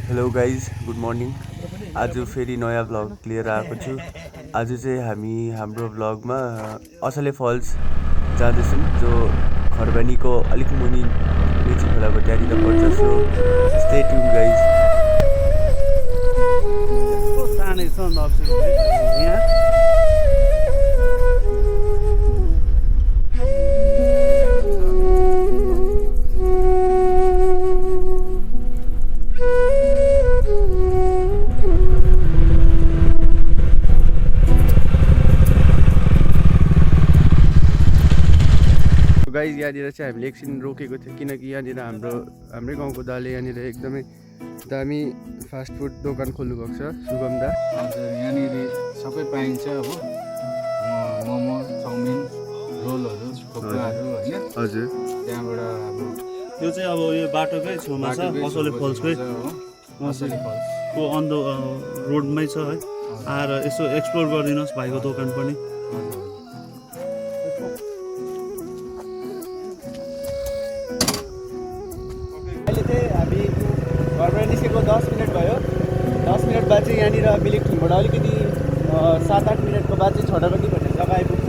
Hello guys good morning. आज फेरि नयाँ भ्लग लिएर आएको छु। आज चाहिँ हामी हाम्रो भ्लगमा असले फल्स जाँदैछौँ, जो खरबानीको अलिक मुनि मेची खोलाको त्यहाँनिर पर्छ। So stay tune guys. Guys यहाँनिर चाहिँ हामीले एकछिन रोकेको थियो, किनकि यहाँनिर हाम्रै गाउँको दाले यहाँनिर एकदमै दामी फास्ट फुड दोकान खोल्नु भएको छ, शुभम दा। हजुर, यहाँनिर सबै पाइन्छ। अब मोमो, चाउमिन, रोलहरू, थुक्पाहरू होइन। हजुर, त्यहाँबाट अब यो चाहिँ अब यो बाटोकै छेउमा छ, असले फल्सकै असले फल्स को अन द रोडमै छ है। आएर यसो एक्सप्लोर गरिदिनुहोस् भाइको दोकान पनि। अहिले चाहिँ हामी घरबाट निस्केको 10 मिनट भयो। 10 मिनट बाद चाहिँ यहाँनिर मिलिकठुङबाट अलिकति 7-8 मिनटको बाद चाहिँ छटरगटी भन्ने जग्गा आइपुग्छ।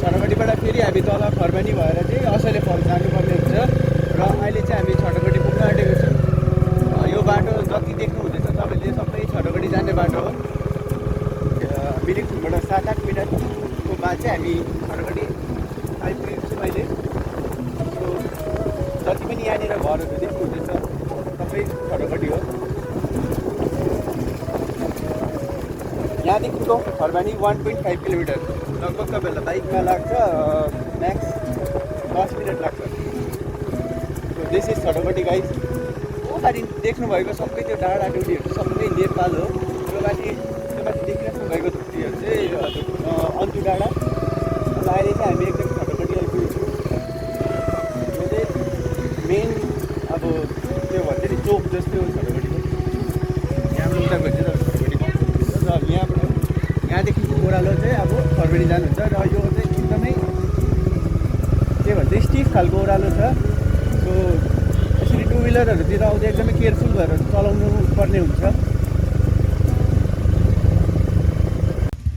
छटरगटीबाट फेरि हामी तल खरबानी भएर चाहिँ असले फल्स जानुपर्ने हुन्छ। र अहिले चाहिँ हामी छटरगटी पुग्न आँटेको छौँ। यो बाटो जति देख्नु हुँदैछ तपाईँले सबै छटरगटी जाने बाटो हो। मिलिकठुङबाट 7-8 मिनटको बाद चाहिँ हामी छटरगटी आइपुगेको छौँ अहिले। जति पनि यहाँनिर घरहरू देख्नु हुँदैछ सबै छटरगटी हो। यहाँदेखिको खरबानी 1.5 किलोमिटर, लगभग तपाईँहरूलाई बाइकमा लाग्छ म्याक्स 10 मिनट लाग्छ। दिस इज छटरगटी गाइज। माथि देख्नुभएको सबै त्यो डाँडा डुडीहरू सबै नेपाल हो। त्यो माथि देखिराख्नु भएको धुप्पीहरू चाहिँ अन्टु डाँडा। अहिले चाहिँ हामी एकदम छटरगटी आइपुगेको छौँ। यो चाहिँ मेन अब त्यो भन्छ नि चोक जस्तै हो छटरगटीको। यहाँबाट उता गएर चाहिँ छटरगटी र यहाँदेखिको ओह्रालो चाहिँ अब खरबानी जानुहुन्छ। र यो चाहिँ एकदमै के भन्छ स्टिफ खालको ओह्रालो छ। सो यसरी टु विलरहरूतिर आउँदा एकदमै केयरफुल भएर चलाउनु पर्ने हुन्छ।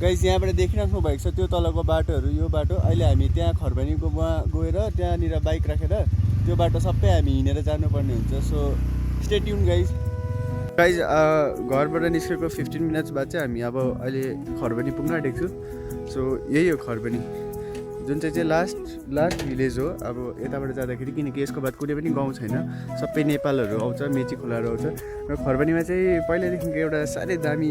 गाइस यहाँबाट देखिराख्नु भएको छ त्यो तलको बाटोहरू, यो बाटो। अहिले हामी त्यहाँ खरबानीको वहाँ गएर त्यहाँनिर बाइक राखेर त्यो बाटो सबै हामी हिँडेर जानुपर्ने हुन्छ। So stay tune guys. घरबाट निस्केको 15 मिनट्स बाद चाहिँ हामी अब अहिले खरबानी पुग्न आँटेको छु। सो यही हो खरबानी, जुन चाहिँ लास्ट भिलेज हो। अब यताबाट जाँदाखेरि, किनकि यसको बाद कुनै पनि गाउँ छैन, सबै नेपालहरू आउँछ, मेची खोलाहरू आउँछ। र खरबानीमा चाहिँ पहिल्यैदेखिको एउटा साह्रै दामी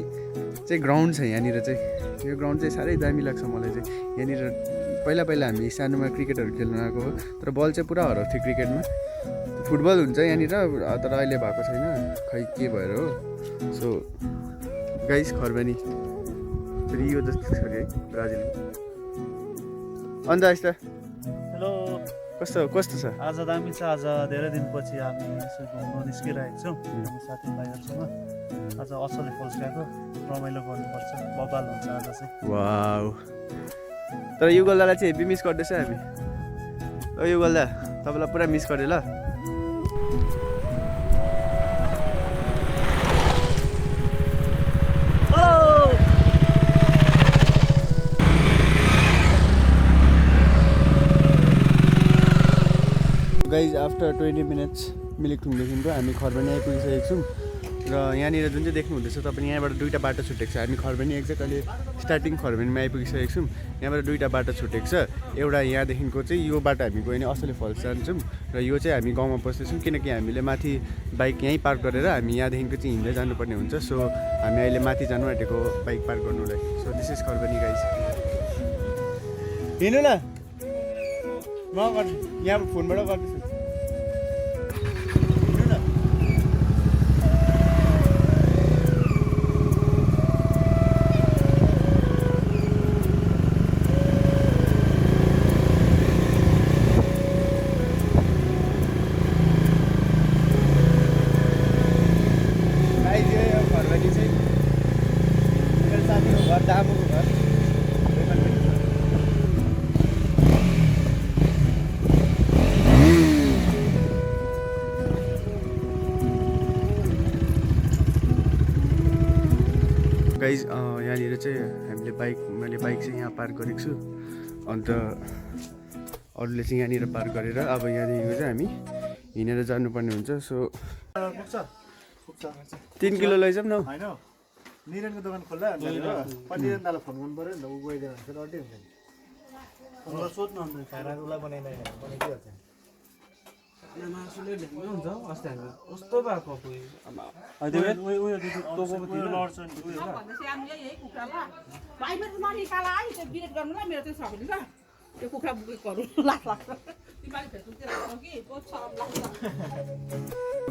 चाहिँ ग्राउन्ड छ। यहाँनिर चाहिँ यो ग्राउन्ड चाहिँ साह्रै दामी लाग्छ मलाई चाहिँ। यहाँनिर पहिला हामी सानोमा क्रिकेटहरू खेल्नु आएको हो, तर बल चाहिँ पुरा हराउँथ्यो क्रिकेटमा। फुटबल हुन्छ यहाँनिर, तर अहिले भएको छैन, खै के भएर हो। सो गाइस खरबानी रियो जस्तो छ है ब्राजिलको। अन्त आइस हेलो, कस्तो छ? आज दामी छ। आज धेरै दिनपछि हामी यसो घुम्न निस्किरहेको छौँ हामी साथीभाइहरूसँग। आज असले फल्स गएको, रमाइलो गर्नुपर्छ, बबाल हुन्छ आज चाहिँ। वाउ, तर युगल दालाई चाहिँ हेभी मिस गर्दैछ हामी। ओ युगल दा, तपाईँलाई पुरा मिस गरेँ ल। गाइज आफ्टर 20 मिनट्स मिलिकठुङदेखिको हामी खरबानी आइपुगिसकेको छौँ। र यहाँनिर जुन चाहिँ देख्नु हुँदैछ तपाईँले, यहाँबाट दुईवटा बाटो छुटेको छ। हामी खरबानी एक्ज्याक्ट अहिले स्टार्टिङ खरबानीमा आइपुगिसकेको छौँ। यहाँबाट दुईवटा बाटो छुटेको छ। एउटा यहाँदेखिको चाहिँ यो बाटो हामी गयो भने असले फल्स जान्छौँ, र यो चाहिँ हामी गाउँमा पस्दैछौँ, किनकि हामीले माथि बाइक यहीँ पार्क गरेर हामी यहाँदेखिको चाहिँ हिँड्दै जानुपर्ने हुन्छ। सो हामी अहिले माथि जानु आँटेको बाइक पार्क गर्नुलाई। So this is Kharbani guys. हिँड्नु न, म गर्छु, यहाँ फोनबाट गर्दैछु। दामुको घर गाइज यहाँनिर चाहिँ मैले बाइक चाहिँ यहाँ पार्क गरेको छु अन्त अरूले चाहिँ यहाँनिर पार्क गरेर अब यहाँदेखिको चाहिँ हामी हिँडेर जानुपर्ने हुन्छ सो 3 किलो लैजाउँ न होइन निरनको दोकान खोल्दा पनिरन दाल फोन गर्नु पर्यो नि त ऊ गइदियो भने चाहिँ रड्डी हुन्छ नि मलाई सोध्नु अन्त खाएर उसलाई बनाइदिहाल्छ मासुले ढ्याङ्गै हुन्छ अस्ति हामी कस्तो भएको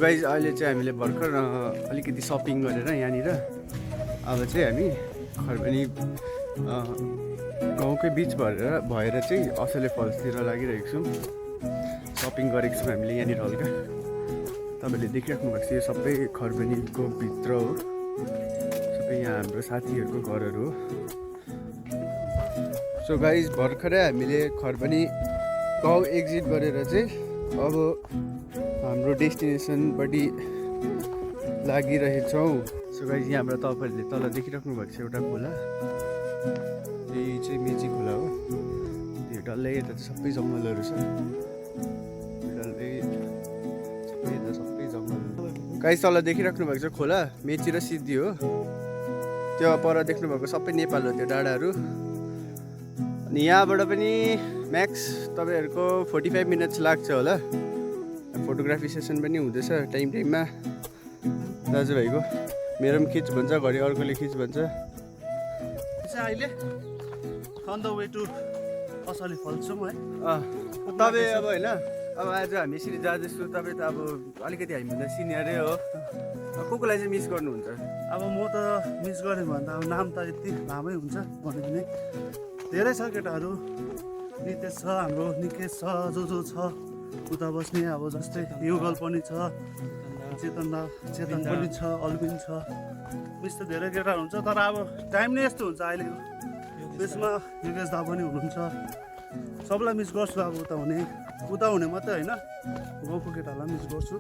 गाइज अहिले चाहिँ हामीले भर्खर अलिकति सपिङ गरेर यहाँनिर अब चाहिँ हामी खरबनी गाउँकै बिच भएर चाहिँ असले फल्सतिर लागिरहेको छौँ सपिङ गरेको छौँ हामीले यहाँनिर हल्का तपाईँले देखिराख्नु भएको छ यो सबै खरबनीको भित्र हो सबै यहाँ हाम्रो साथीहरूको घरहरू हो सो गाइज भर्खरै हामीले खरबनी गाउँ एक्जिट गरेर चाहिँ अब हाम्रो डेस्टिनेसनपट्टि लागिरहेछौँ सो गाइज यहाँबाट तपाईँहरूले तल देखिराख्नु भएको छ एउटा खोला त्यही चाहिँ मेची खोला हो त्यो डल्लै यता चाहिँ सबै जङ्गलहरू छ डल्लै सबै यता सबै जङ्गल गाइज तल देखिराख्नु भएको छ खोला मेची र सिद्धि हो त्यो पर देख्नुभएको सबै नेपाल हो त्यो डाँडाहरू अनि यहाँबाट पनि म्याक्स तपाईँहरूको 45 मिनट्स लाग्छ होला फोटोग्राफी सेसन पनि हुँदैछ टाइममा दाजुभाइको मेरो पनि खिच भन्छ घरि अर्कोले खिच भन्छ अहिले अन द वे टु असली फल्स छौँ है तपाईँ अब होइन अब आज हामी यसरी जाँदैछु तपाईँ त अब अलिकति हामीभन्दा सिनियरै हो कोलाई चाहिँ मिस गर्नुहुन्छ अब म त मिस गरेँ भने त अब नाम त यति लामै हुन्छ भने पनि धेरै छ केटाहरू नितेश छ हाम्रो निकेश छ जो छ उता बस्ने अब जस्तै युगल पनि छ चेतन पनि छ अल्बिन छ मिस त धेरै केटाहरू हुन्छ तर अब टाइम नै यस्तो हुन्छ अहिलेको त्यसमा युगेश दा पनि हुनुहुन्छ सबलाई मिस गर्छु अब उता हुने मात्रै होइन गाउँको केटाहरूलाई मिस गर्छु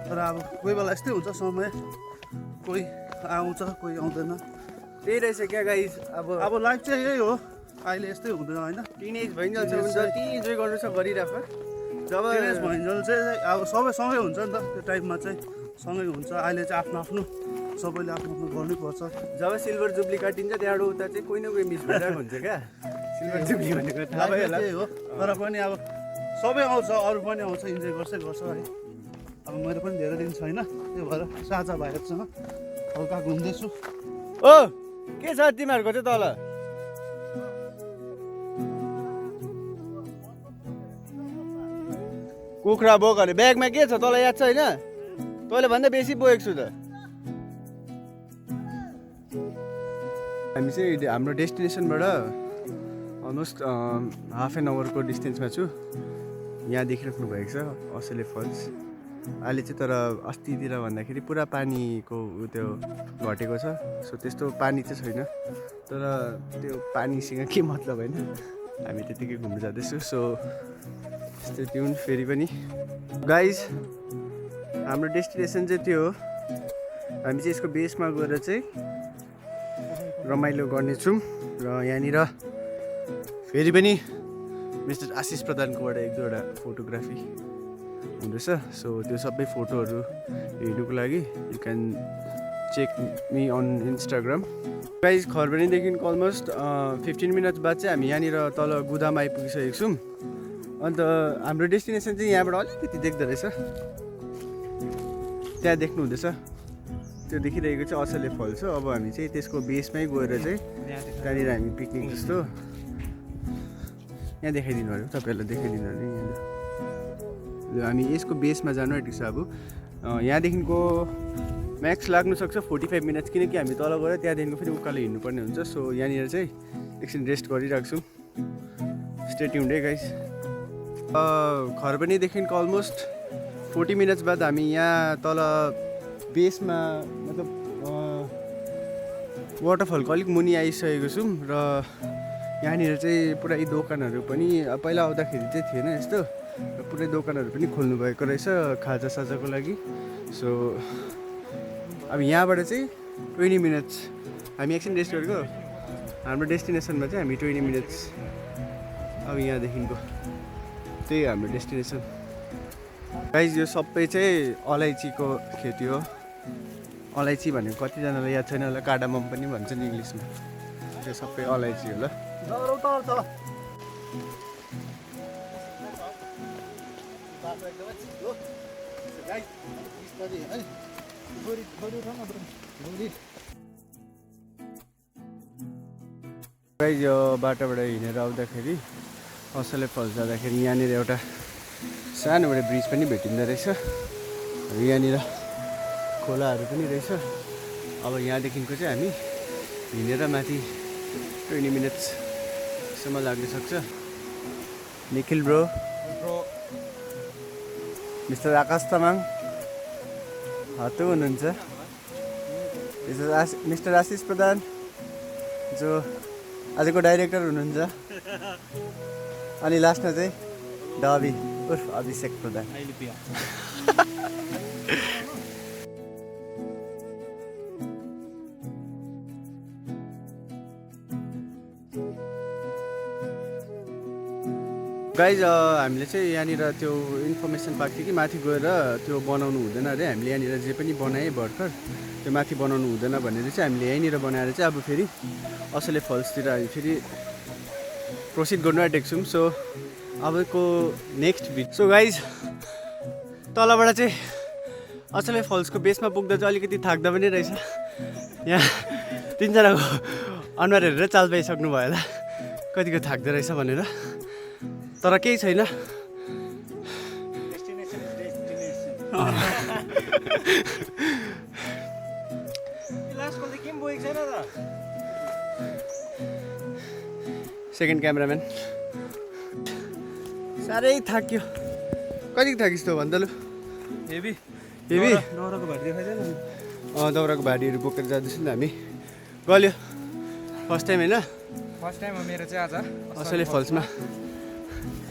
तर अब कोही बेला यस्तै हुन्छ समय कोही आउँछ कोही आउँदैन त्यही रहेछ क्या गाइस अब लाइफ चाहिँ यही हो अहिले यस्तै हुँदैन होइन टिनेज भइन्जेल चाहिँ जति इन्जोय गर्नु छ गरिराख जब टिनेज भइन्जेल चाहिँ अब सबै सँगै हुन्छ नि त त्यो टाइममा चाहिँ सँगै हुन्छ अहिले चाहिँ आफ्नो आफ्नो सबैले आफ्नो आफ्नो गर्नुपर्छ जब सिल्भर जुब्ली काटिन्छ त्यहाँबाट उता चाहिँ कोही न कोही मिस भइरहेको हुन्छ क्या सिल्भर जुब्ली भनेको थाहा भयो होला त्यही हो तर पनि अब सबै आउँछ अरू पनि आउँछ इन्जोय गर्छ है अब मेरो पनि धेरै दिन छैन त्यो भएर साझा भाइहरूसँग हल्का घुम्दैछु ओ के छ तिमीहरूको चाहिँ तल कुखुरा बोक अरे ब्यागमा के छ तल याद छ होइन तैँले भन्दा बेसी बोकेको छु त हामी चाहिँ हाम्रो डेस्टिनेसनबाट अलमोस्ट हाफ एन आवरको डिस्टेन्समा छु यहाँ देखिराख्नु भएको छ असले फल्स अहिले चाहिँ तर अस्तितिर भन्दाखेरि पुरा पानीको त्यो घटेको छ सो त्यस्तो पानी चाहिँ छैन तर त्यो पानीसँग के मतलब होइन हामी त्यतिकै घुम्नु जाँदैछु सो त्यस्तै ट्युन फेरि पनि गाइज हाम्रो डेस्टिनेसन चाहिँ त्यो हो हामी चाहिँ यसको बेसमा गएर चाहिँ रमाइलो गर्नेछौँ र यहाँनिर फेरि पनि मिस्टर आशिष प्रधानकोबाट एक दुईवटा फोटोग्राफी हुँदैछ सो त्यो सबै फोटोहरू हेर्नुको लागि you can check me on Instagram guys खरबनीदेखिको अलमोस्ट 15 मिनट्स बाद चाहिँ हामी यहाँनिर तल गुदामा आइपुगिसकेको छौँ अन्त हाम्रो डेस्टिनेसन चाहिँ यहाँबाट अलिकति देख्दो रहेछ त्यहाँ देख्नु हुँदैछ त्यो देखिरहेको चाहिँ असले फल्स हो अब हामी चाहिँ त्यसको बेसमै गएर चाहिँ त्यहाँनिर हामी पिकनिक जस्तो यहाँ देखाइदिनु अरे तपाईँहरूलाई देखाइदिनु अरे यहाँ हामी यसको बेसमा जानु आँटेको छ अब यहाँदेखिको म्याक्स लाग्नुसक्छ 45 मिनट्स किनकि हामी तल गएर त्यहाँदेखिको फेरि उकालो हिँड्नुपर्ने हुन्छ सो यहाँनिर चाहिँ एकछिन रेस्ट गरिरहेको छौँ स्टे ट्युन्ड है गाइस खरबनीदेखिको अलमोस्ट 40 मिनट्स बाद हामी यहाँ तल बेसमा मतलब वाटरफलको अलिक मुनि आइसकेको छौँ र यहाँनिर चाहिँ पुरै दोकानहरू पनि पहिला आउँदाखेरि चाहिँ थिएन यस्तो र पुरै दोकानहरू पनि खोल्नु भएको रहेछ खाजासाजाको लागि सो अब यहाँबाट चाहिँ 20 मिनट्स हामी एकछिन रेस्ट गरेको हाम्रो डेस्टिनेसनमा चाहिँ हामी 20 मिनट्स अब यहाँदेखिको त्यही हाम्रो डेस्टिनेसन गाइज। यो सबै चाहिँ अलैँचीको खेती हो। अलैँची भनेको कतिजनालाई याद छैन होला, कार्डामम पनि भन्छन् इङ्ग्लिसमा। त्यो सबै अलैँची हो ल। गाइज यो बाटोबाट हिँडेर आउँदाखेरि असले फल्स जाँदाखेरि यहाँनिर एउटा सानोबाट ब्रिज पनि भेटिँदो रहेछ। यहाँनिर खोलाहरू पनि रहेछ। अब यहाँदेखिको चाहिँ हामी हिँडेर माथि 20 मिनट्ससम्म लाग्न सक्छ। निखिल ब्रो, मिस्टर आकाश तामाङ हतु हुनुहुन्छ, मिस्टर आशिष प्रधान जो आजको डाइरेक्टर हुनुहुन्छ, अनि लास्टमा चाहिँ डबी उर्फ अभिषेक प्रधान। गाइज हामीले चाहिँ यहाँनिर त्यो इन्फर्मेसन पाएको थियो कि माथि गएर त्यो बनाउनु हुँदैन अरे। हामीले यहाँनिर जे पनि बनाएँ भर्खर त्यो माथि बनाउनु हुँदैन भनेर चाहिँ हामीले यहीँनिर बनाएर चाहिँ अब फेरि असले फल्सतिर हामी फेरि प्रोसिड गर्नु आँटेको छौँ। सो अबको नेक्स्ट भिडियो। सो गाइज तलबाट चाहिँ असले फल्सको बेसमा पुग्दा चाहिँ अलिकति थाक्दा पनि रहेछ। यहाँ तिनजनाको अनुहार हेरेर चाल पाइसक्नु भयो होला कतिको थाक्दो रहेछ भनेर। तर केही छैन, सेकेन्ड क्यामेराम्यान साह्रै थाक्यो। कतिको थाकिस् त भन्दा लु? हेभी नौराको भाडी देखाइदैन। दाउराको भाडीहरू बोकेर जाँदैछौँ नि हामी। गल्यो फर्स्ट टाइम होइन? फर्स्ट टाइम हो मेरो चाहिँ आज असले फल्समा।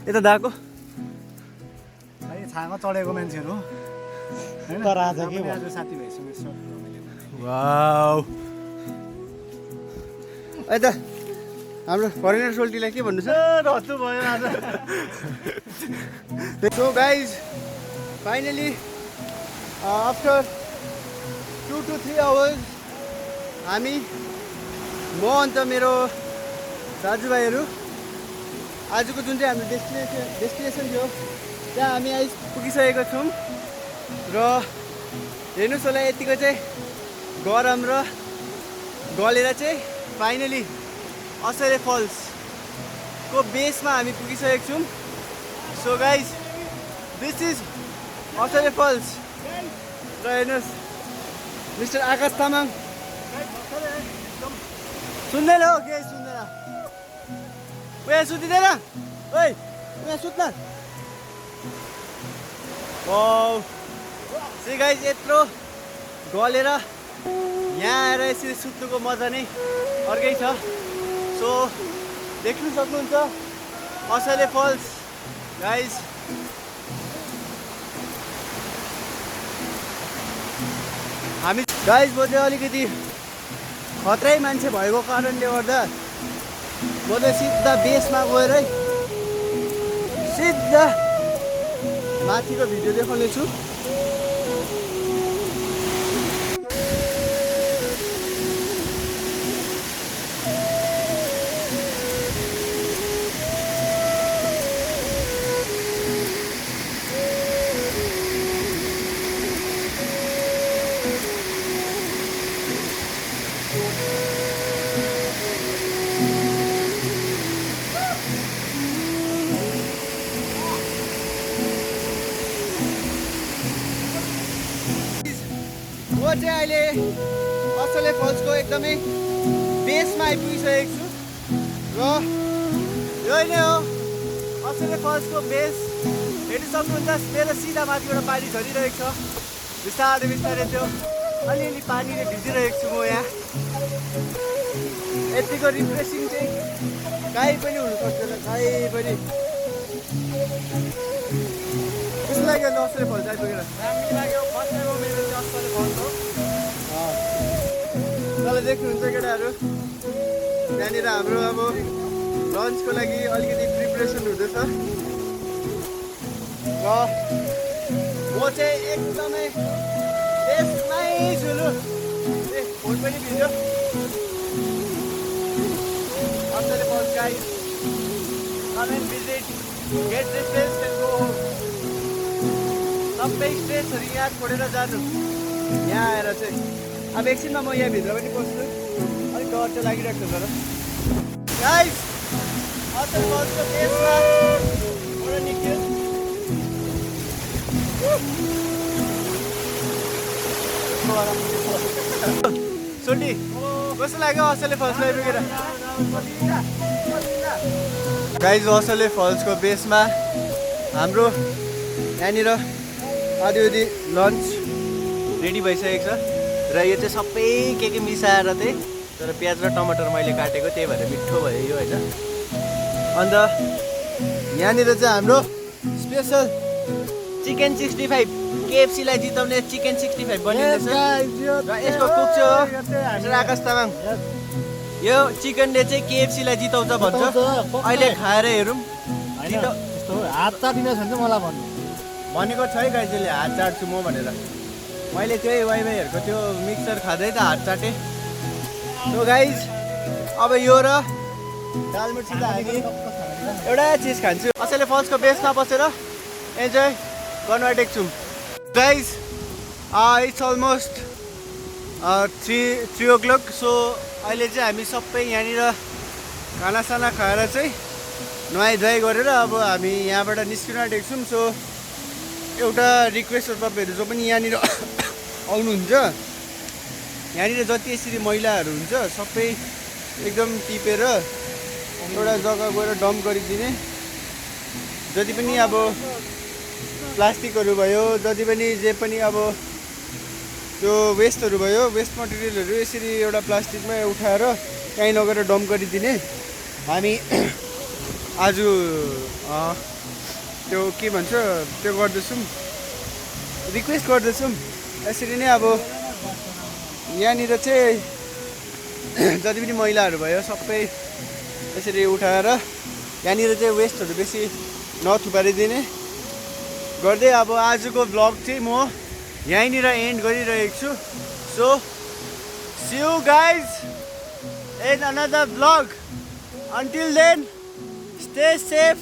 यता दाको छाँगा चढेको मान्छेहरू तर आज के आज साथीभाइसँग यसो वाउ। यता हाम्रो फरेनर सोल्टीलाई के भन्नु छ? रत्तु भयो आज। So guys finally after 2 to 3 hours हामी म अन्त मेरो दाजुभाइहरू आजको जुन चाहिँ हाम्रो डेस्टिनेसन थियो त्यहाँ हामी पुगिसकेको छौँ। र हेर्नुहोस् होला यतिको चाहिँ गरम र गलेर चाहिँ फाइनली असले फल्सको बेसमा हामी पुगिसकेको छौँ। सो गाइज दिस इज असले फल्स। र हेर्नुहोस् मिस्टर आकाश तामाङ सुन्दैन हो के सुन्दैन? उयो सुतिँदैन? ओइ उयो सुत्न। सी गाइज यत्रो गलेर यहाँ आएर यसरी सुत्नुको मजा नै अर्कै छ। सो देख्नु सक्नुहुन्छ असले फल्स गाइज। हामी गाइज म चाहिँ अलिकति खत्रै मान्छे भएको कारणले गर्दा म चाहिँ सिधा बेसमा गएर सिधा माथिको भिडियो देखाउने छु। म चाहिँ अहिले असले फल्सको एकदमै बेसमा आइपुगिसकेको छु र यही नै हो असले फल्सको बेस। हेर्नु सक्नुहुन्छ मेरो सिधा माथिबाट पानी झरिरहेको छ बिस्तारै बिस्तारै। त्यो अलिअलि पानीले भिजिरहेको छु म यहाँ। यतिको रिफ्रेसिङ चाहिँ काहीँ पनि हुनु सक्दैन, काहीँ पनि। कस्तो लाग्यो असले फल्स आइपुगेर? राम्रो लाग्यो। फर्स्ट टाइम हो मेरो चाहिँ असले फल्स हो। तल देख्नुहुन्छ केटाहरू त्यहाँनिर हाम्रो अब लन्चको लागि अलिकति प्रिपरेसन हुँदैछ र म चाहिँ एकदमै त्यसमै छु लु फोन पनि video Australia Falls guys, come and visit, get refreshed and go home. सबै स्ट्रेसहरू यहाँ छोडेर जानु यहाँ आएर चाहिँ अब एकछिनमा म यहाँभित्र पनि पस्छु अलिक डर चाहिँ लागिरहेको छ तर गाइस Australia Fallsको बेसमा एउटा निक्ल्यो सोल्टी कस्तो लाग्यो Australia Fallsलाई पुगेर गाइस Australia Fallsको बेसमा हाम्रो यहाँनिर आधी लन्च रेडी भइसकेको छ र यो चाहिँ सबै के मिसाएर चाहिँ तर प्याज र टमाटर मैले काटेको त्यही भएर मिठो भयो यो होइन अन्त यहाँनिर चाहिँ हाम्रो स्पेसल चिकन 65 KFC-लाई जिताउने चिकन 65 बनिँदैछ र यसको कुक चाहिँ आकाश तामाङ यो चिकनले चाहिँ KFC-लाई जिताउँछ भन्छ अहिले खाएर हेरौँ हात चाटिन छ मलाई भन्नु भनेको छ है गाइजले हात चाट्छु म भनेर मैले त्यही वाइवाईहरूको त्यो मिक्सर खाँदै त हात चाटेँ सो गाइज अब यो र दाल मिर्ची त हामी एउटा चिज खान्छु Australia Fallsको बेसमा बसेर इन्जोय गर्न आँटेको छौँ guys it's almost 3 o'clock so अहिले चाहिँ हामी सबै यहाँनिर खानासाना खाएर चाहिँ नुहाइधुवाइ गरेर अब हामी यहाँबाट निस्किन आँटेको छौँ सो एउटा रिक्वेस्ट हो तपाईँहरू जो पनि यहाँनिर आउनुहुन्छ यहाँनिर जति यसरी मैलाहरू हुन्छ सबै एकदम टिपेर एउटा जग्गा गएर डम्प गरिदिने जति पनि अब प्लास्टिकहरू भयो जति पनि जे पनि अब त्यो वेस्टहरू भयो वेस्ट मटेरियलहरू यसरी एउटा प्लास्टिकमा उठाएर कहीँ लगेर डम्प गरिदिने हामी आज त्यो के भन्छ त्यो गर्दैछौँ रिक्वेस्ट गर्दैछौँ यसरी नै अब यहाँनिर चाहिँ जति पनि मैलाहरू भयो सबै यसरी उठाएर यहाँनिर चाहिँ वेस्टहरू बेसी नथुपारिदिने गर्दै अब आजको भ्लग चाहिँ म यहीँनिर एन्ड गरिरहेको छु so see you guys in another vlog until then stay safe